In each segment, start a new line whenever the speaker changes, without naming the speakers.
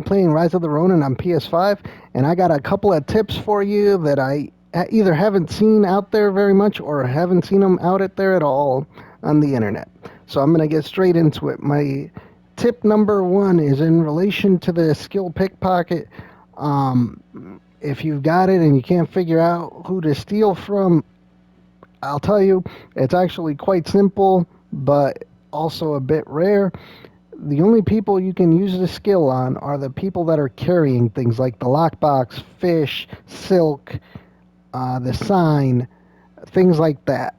playing Rise of the Ronin on PS5, and I got a couple of tips for you that I either haven't seen out there very much or haven't seen them out at there at all on the internet. So I'm going to get straight into it. My tip number one is in relation to the skill pickpocket. If you've got it and you can't figure out who to steal from, I'll tell you, it's actually quite simple, but also a bit rare. The only people you can use the skill on are the people that are carrying things like the lockbox, fish, silk, the sign, things like that.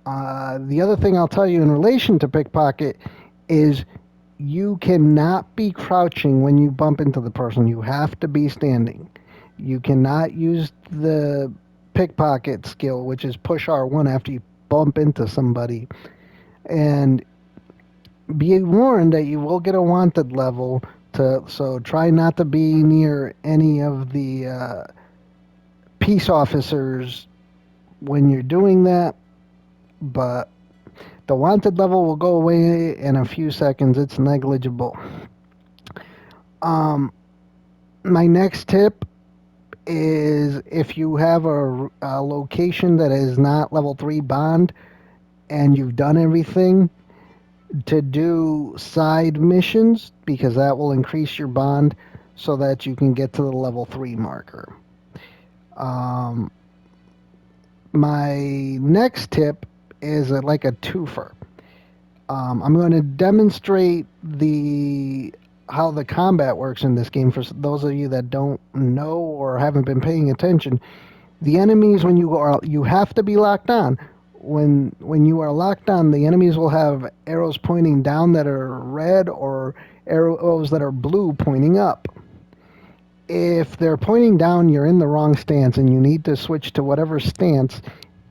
The other thing I'll tell you in relation to pickpocket is you cannot be crouching when you bump into the person. You have to be standing. You cannot use the pickpocket skill, which is push R1 after you bump into somebody. And be warned that you will get a wanted level, so try not to be near any of the peace officers when you're doing that. But the wanted level will go away in a few seconds. It's negligible. My next tip is if you have a location that is not level 3 bond and you've done everything, to do side missions, because that will increase your bond so that you can get to the level 3 marker. My next tip is like a twofer. I'm going to demonstrate how the combat works in this game for those of you that don't know or haven't been paying attention. The enemies, when you have to be locked on. When you are locked on, the enemies will have arrows pointing down that are red or arrows that are blue pointing up. If they're pointing down, you're in the wrong stance and you need to switch to whatever stance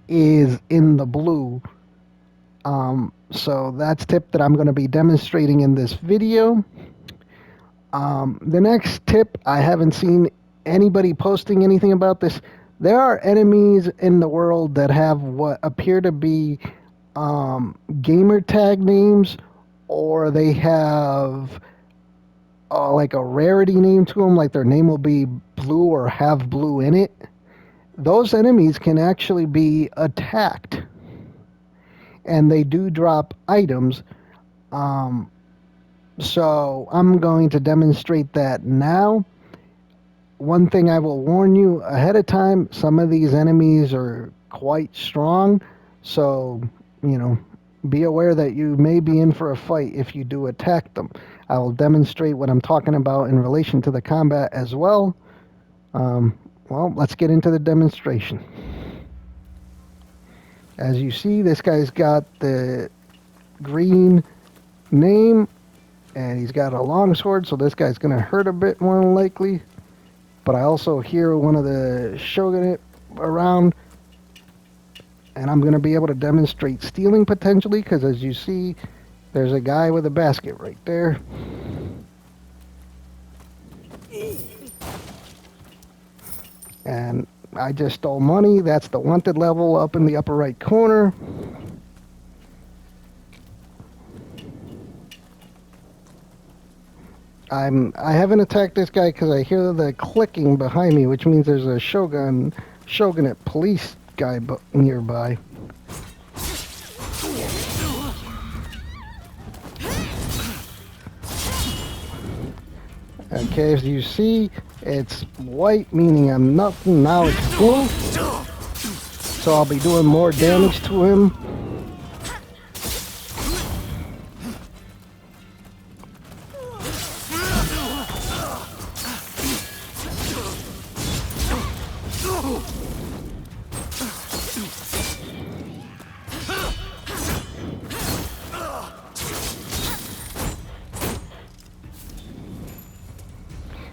is in the blue. So that's a tip that I'm going to be demonstrating in this video. The next tip, I haven't seen anybody posting anything about this. There are enemies in the world that have what appear to be gamer tag names, or they have like a rarity name to them, like their name will be blue or have blue in it. Those enemies can actually be attacked, and they do drop items. So I'm going to demonstrate that now. One thing I will warn you ahead of time, some of these enemies are quite strong, so, be aware that you may be in for a fight if you do attack them. I will demonstrate what I'm talking about in relation to the combat as well. Well, let's get into the demonstration. As you see, this guy's got the green name, and he's got a longsword, so this guy's going to hurt a bit more than likely. But I also hear one of the shogunate around, and I'm going to be able to demonstrate stealing potentially, because as you see, there's a guy with a basket right there. And I just stole money. That's the wanted level up in the upper right corner. I haven't attacked this guy because I hear the clicking behind me, which means there's a shogunate police guy nearby. Okay, as you see, it's white, meaning I'm nothing. Now it's blue, so I'll be doing more damage to him.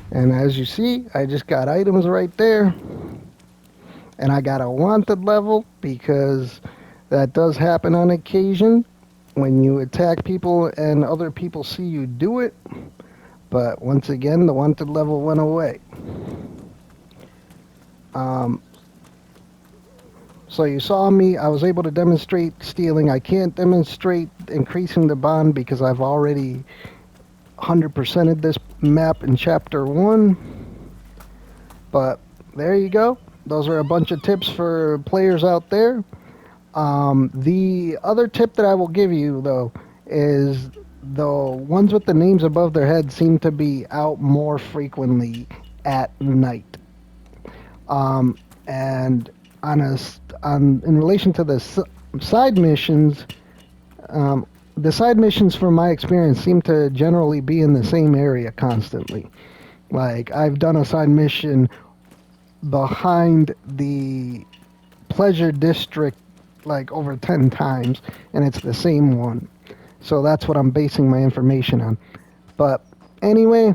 And as you see, I just got items right there. And I got a wanted level because that does happen on occasion when you attack people and other people see you do it. But once again, the wanted level went away. So you saw me, I was able to demonstrate stealing. I can't demonstrate increasing the bond because I've already 100%ed this map in chapter 1. But there you go. Those are a bunch of tips for players out there. The other tip that I will give you, though, is the ones with the names above their head seem to be out more frequently at night. And in relation to the side missions, the side missions, from my experience, seem to generally be in the same area constantly. Like, I've done a side mission behind the pleasure district like over 10 times, and it's the same one. So that's what I'm basing my information on. But anyway,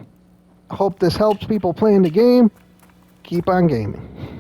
hope this helps people playing the game. Keep on gaming.